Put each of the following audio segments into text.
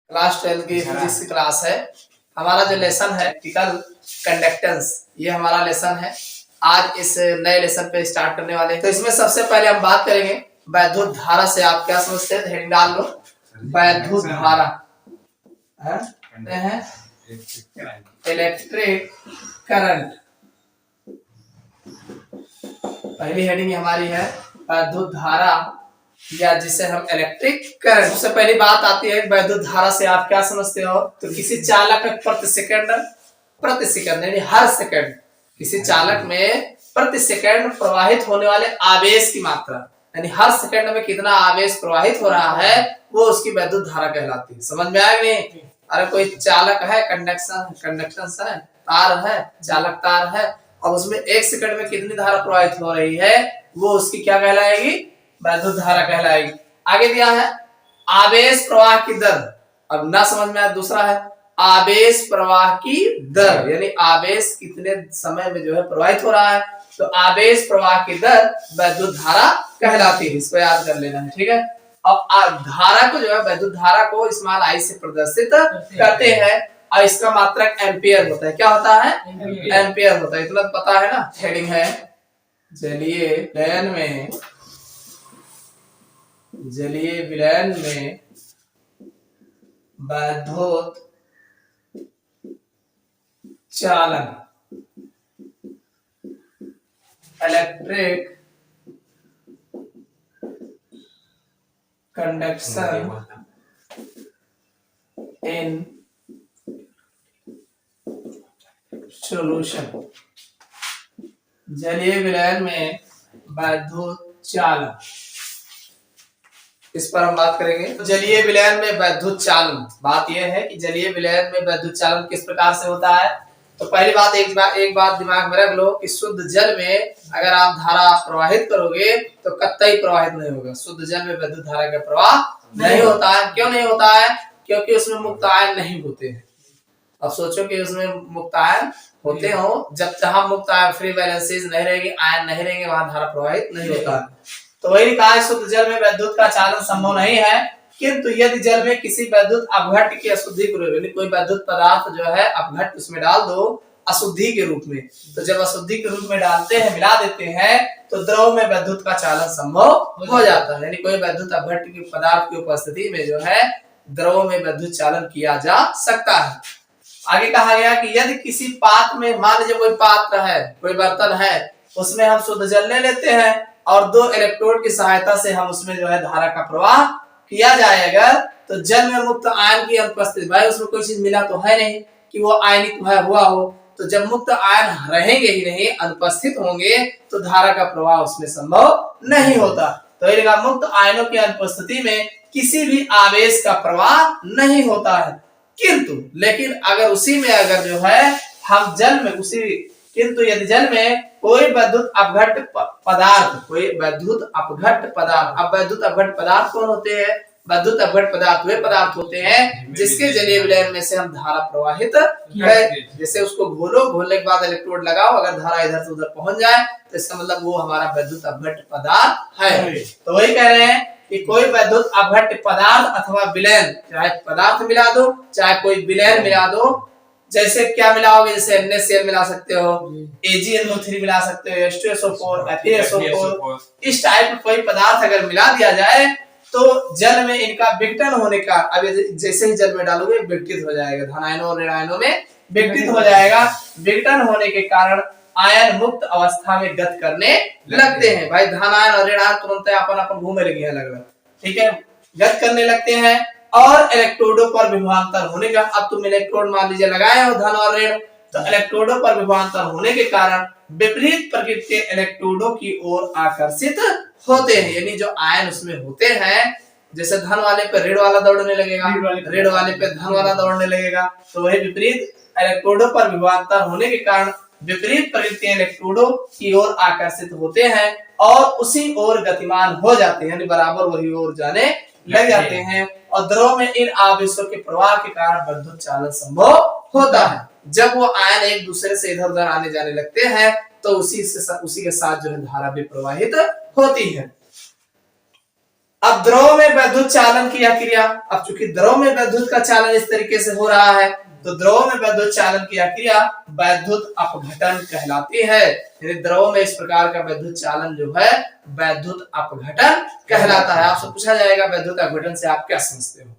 Class 12 की physics की class है। हमारा जो लेसन है प्रैक्टिकल कंडक्टेंस, ये हमारा लेसन है। आज इस नए लेसन पे स्टार्ट करने वाले हैं। तो इसमें सबसे पहले हम बात करेंगे वैद्युत धारा से। आप क्या समझते हैं? हेडिंग डाल लो, वैद्युत धारा है इलेक्ट्रिक करंट। पहली हेडिंग हमारी है वैद्युत धारा, या जिसे हम इलेक्ट्रिक करंट। सबसे पहली बात आती है वैद्युत धारा से आप क्या समझते हो? तो किसी चालक में प्रति सेकंड यानी हर सेकंड किसी चालक में प्रति सेकंड प्रवाहित होने वाले आवेश की मात्रा, यानी हर सेकंड में कितना आवेश प्रवाहित हो रहा है, वो उसकी वैद्युत धारा कहलाती है। समझ में आया नहीं? अरे कोई चालक है, कंडक्शन है, तार है, चालक तार है, और उसमें एक सेकंड में कितनी धारा प्रवाहित हो रही है, वो उसकी क्या कहलाएगी? वैद्युत धारा कहलाएगी। आगे दिया है आवेश प्रवाह की दर। अब ना समझ में आया, दूसरा है आवेश प्रवाह की दर, यानी आवेश कितने समय में जो है प्रवाहित हो रहा है, तो आवेश प्रवाह की दर वैद्युत धारा कहलाती है। इसको याद कर लेना है, ठीक है। अब धारा को जो है वैद्युत धारा को स्मॉल आई से प्रदर्शित करते हैं, और इसका मात्रक एम्पियर होता है। क्या होता है? एम्पियर होता है। इतना पता है ना। हेडिंग है जलीय विलयन में वैद्युत चालन इलेक्ट्रिक कंडक्शन इन सॉल्यूशन। जलीय विलयन में वैद्युत चालन, इस पर हम बात करेंगे। जलीय विलयन में वैद्युत चालन, बात यह है कि जलीय विलयन में वैद्युत चालन किस प्रकार से होता है। तो पहली बात एक बात दिमाग में रख लो कि शुद्ध जल में अगर आप धारा प्रवाहित करोगे तो कतई प्रवाहित नहीं होगा। शुद्ध जल में वैद्युत धारा का प्रवाह नहीं होता है। क्यों नहीं होता है? क्योंकि उसमें मुक्त आयन नहीं होते हैं। अब सोचो कि उसमें मुक्त आयन होते हो, जब जहां मुक्त आयन फ्री वैलेंसीज नहीं रहेगी, आयन नहीं रहेंगे, वहां धारा प्रवाहित नहीं होता है। तो वही कहा, शुद्ध जल में वैद्युत का चालन संभव नहीं है, किंतु यदि जल में किसी वैद्युत अपघट्य की अशुद्धि को, कोई वैद्युत पदार्थ जो है अपघट्य उसमें डाल दो अशुद्धि के रूप में, तो जब अशुद्धि के रूप में डालते हैं, मिला देते हैं, तो द्रव में वैद्युत का चालन संभव हो जाता है। यानी कोई वैद्युत अपघट्य के पदार्थ की उपस्थिति में जो है द्रव में वैद्युत चालन किया जा सकता है। आगे कहा गया कि यदि किसी पात्र में, मान लीजिए कोई पात्र है, कोई बर्तन है, उसमें हम शुद्ध जल ले लेते हैं और दो इलेक्ट्रोड की सहायता से हम उसमें जो है धारा का प्रवाह किया जाएगा, तो जल में मुक्त आयन की अनुपस्थिति, भाई उसमें कोई चीज मिला तो है नहीं कि वो आयनिक हुआ हो, तो जब मुक्त आयन रहेंगे ही नहीं, अनुपस्थित होंगे, तो धारा का प्रवाह उसमें संभव नहीं होता। तो ये मुक्त आयनों की अनुपस्थिति में किसी भी आवेश का प्रवाह नहीं होता है। किंतु लेकिन अगर उसी में अगर जो है हम जल में किंतु यदि जल में कोई वैद्युत अपघट्य पदार्थ, अब वैद्युत अपघट्य पदार्थ कौन होते हैं? वैद्युत अपघट्य पदार्थ वे पदार्थ होते हैं जिसके जलीय विलयन में से हम धारा प्रवाहित करें। जैसे उसको घोलने के बाद इलेक्ट्रोड लगाओ, अगर धारा इधर से उधर पहुंच जाए तो इसका मतलब वो हमारा वैद्युत अपघट्य पदार्थ है। तो वही कह रहे हैं कि कोई वैद्युत अपघट्य पदार्थ अथवा विलयन, चाहे पदार्थ मिला दो चाहे कोई विलयन मिला दो, जैसे क्या मिलाओगे, जैसे NaCl मिला सकते हो, AgNO3 मिला सकते हो, H2SO4, FeSO4, इस टाइप का कोई पदार्थ अगर मिला दिया जाए तो जल में इनका विघटन होने का, अब जैसे ही जल में डालोगे विघटित हो जाएगा, धन आयनों और ऋण आयनों में विघटित हो जाएगा। विघटन होने के कारण आयन मुक्त अवस्था में गत करने लगते हैं। भाई धन आयन और ऋण आयन तुरंत अपन घूमने लगे हैं अलग अलग, ठीक है, गत करने लगते हैं, और इलेक्ट्रोडों पर विभवांतर होने का, अब तुम इलेक्ट्रोड मान लीजिए लगाए हो धन और ऋण, तो इलेक्ट्रोडों पर विभवांतर होने के कारण विपरीत प्रकृति के इलेक्ट्रोडों की ओर आकर्षित होते हैं। यानी जो आयन उसमें होते हैं, जैसे धन वाले पे ऋण वाला दौड़ने लगेगा, ऋण वाले पे धन वाला दौड़ने लगेगा, तो वही विपरीत इलेक्ट्रोडों पर विभवांतर होने के कारण विपरीत प्रकृति के इलेक्ट्रोडों की ओर आकर्षित होते हैं और उसी ओर गतिमान हो जाते हैं, यानी बराबर वही ओर जाने लग जाते हैं, और द्रव में इन आवेशों के प्रवाह के कारण वैद्युत चालन संभव होता है। जब वो आयन एक दूसरे से इधर उधर आने जाने लगते हैं तो उसी के साथ जो है धारा भी प्रवाहित होती है। अब द्रव में वैद्युत चालन की यह क्रिया, अब चूंकि द्रव में वैद्युत का चालन इस तरीके से हो रहा है तो द्रव में वैद्युत चालन की यह क्रिया वैद्युत अपघटन कहलाती है। यानी द्रव में इस प्रकार का वैद्युत चालन जो है वैद्युत अपघटन कहलाता है। आपसे पूछा जाएगा वैद्युत अपघटन से आप क्या समझते हो?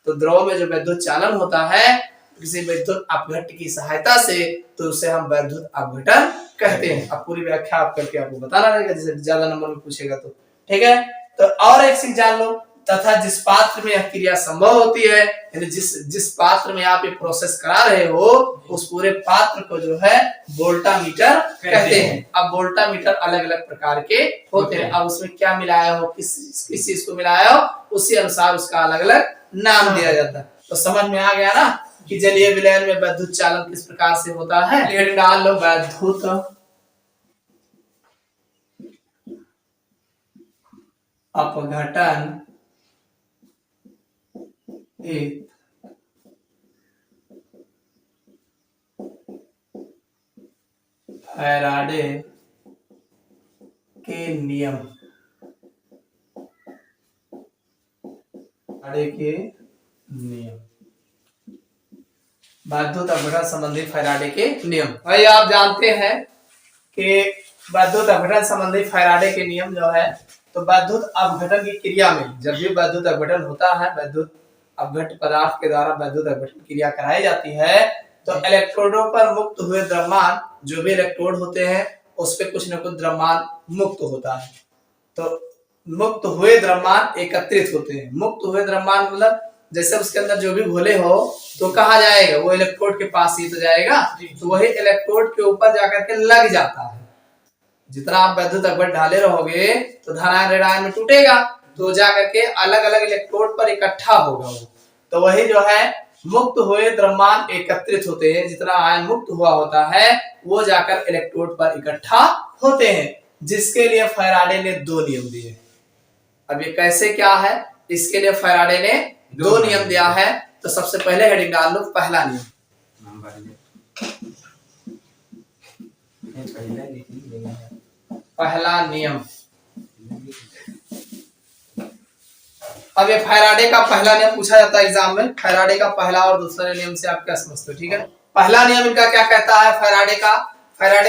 तो द्रव में जो वैद्युत चालन होता है किसी वैद्युत अपघट्ट की सहायता से तो उसे हम वैद्युत अपघटन कहते हैं। अब पूरी व्याख्या आप करके आपको बताना रहेगा जैसे ज्यादा नंबर में पूछेगा तो, ठीक है। तो और एक चीज जान लो, तथा जिस पात्र में यह क्रिया संभव होती है, यानी जिस पात्र में आप ये प्रोसेस करा रहे हो उस पूरे पात्र को जो है वोल्टामीटर कहते हैं। अब वोल्टामीटर अलग अलग प्रकार के होते हैं। अब उसमें क्या मिलाया हो, किस चीज को मिलाया हो, उसी अनुसार उसका अलग अलग नाम दिया जाता है। तो समझ में आ गया ना कि जलीय विलयन में वैद्युत चालन किस प्रकार से होता है। हेडिंग डाल लो वैद्युत अपघटन एक फैराडे के नियम, फैराडे के नियम, वैद्युत अपघटन संबंधी फैराडे के नियम। भाई आप जानते हैं कि वैद्युत अपघटन संबंधी फैराडे के नियम जो है, तो वैद्युत अपघटन की क्रिया में जब भी वैद्युत अपघटन होता है, वैद्युत अपघट्ट पदार्थ के द्वारा वैद्युत अपघटन क्रिया कराई जाती है, तो इलेक्ट्रोडों पर मुक्त हुए द्रव्यमान, जो भी इलेक्ट्रोड होते हैं उस पे कुछ न कुछ द्रव्यमान मुक्त होता है। तो मुक्त हुए द्रव्यमान एकत्रित होते हैं। मुक्त हुए द्रव्यमान मतलब जैसे उसके अंदर जो भी घोले हो तो कहाँ जाएगा, वो इलेक्ट्रोड के पास ही तो जाएगा, तो वही इलेक्ट्रोड के ऊपर जाकर के लग जाता है। जितना आप वैद्युत अपघट्ट डाले रहोगे तो धनायन ऋणायन में टूटेगा, तो जाकर के अलग अलग इलेक्ट्रोड पर इकट्ठा होगा वो। तो वही जो है मुक्त हुए द्रव्यमान एकत्रित होते हैं, जितना आयन मुक्त हुआ होता है वो जाकर इलेक्ट्रोड पर इकट्ठा होते हैं, जिसके लिए फैराडे ने दो नियम दिए। अब ये कैसे क्या है, इसके लिए फैराडे ने दो नियम दिया है। तो सबसे पहले हेडिंग डाल लो पहला नियम। पहला नियम, अब ये फैराडे का पहला नियम पूछा जाता है एग्जाम में। फैराडे का पहला और दूसरे नियम से आप क्या समझते हो, ठीक है। पहला नियम इनका क्या कहता है, फैराडे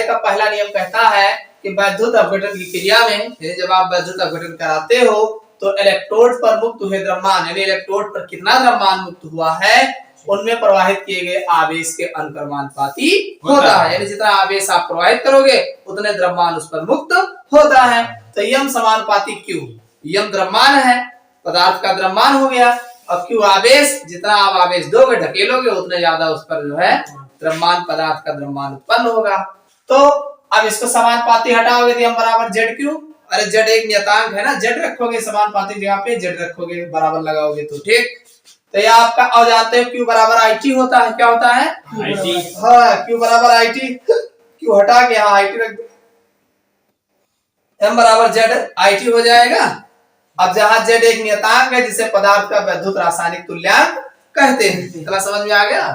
का पहला नियम कहता है कि वैद्युत अपघटन की क्रिया में जब आप वैद्युत अपघटन कराते हो तो इलेक्ट्रोड पर मुक्त हुए द्रव्यमान, यानी इलेक्ट्रोड पर कितना द्रव्यमान मुक्त हुआ है उनमें प्रवाहित किए गए आवेश के अनुक्रमानुपाती होता है। यानी जितना आवेश आप प्रवाहित करोगे उतने द्रव्यमान उस पर मुक्त होता है। तो यम समानुपाती क्यू, यम द्रव्यमान है, पदार्थ का द्रव्यमान हो गया, और क्यू आवेश, जितना आप आवेश दोगे ढकेलोगे उतने ज्यादा उस पर जो है द्रव्यमान, पदार्थ का द्रव्यमान उत्पन्न होगा। तो अब इसको समानुपाती हटाओगे तो हम बराबर जेड क्यू, अरे जेड एक नियतांक है ना, जेड रखोगे समानुपाती जगह पे जेड रखोगे, बराबर लगाओगे तो ठीक। तो ये आपका और जानते हो क्यू बराबर आई टी होता है, क्या होता है आई, हाँ क्यू बराबर आई टी, क्यू हटा के यहाँ आई टी रख दो, एम बराबर जेड आई टी हो जाएगा। अब जहां जेड एक नियतांक है जिसे पदार्थ का वैद्युत रासायनिक तुल्यांक कहते हैं। समझ में आ गया।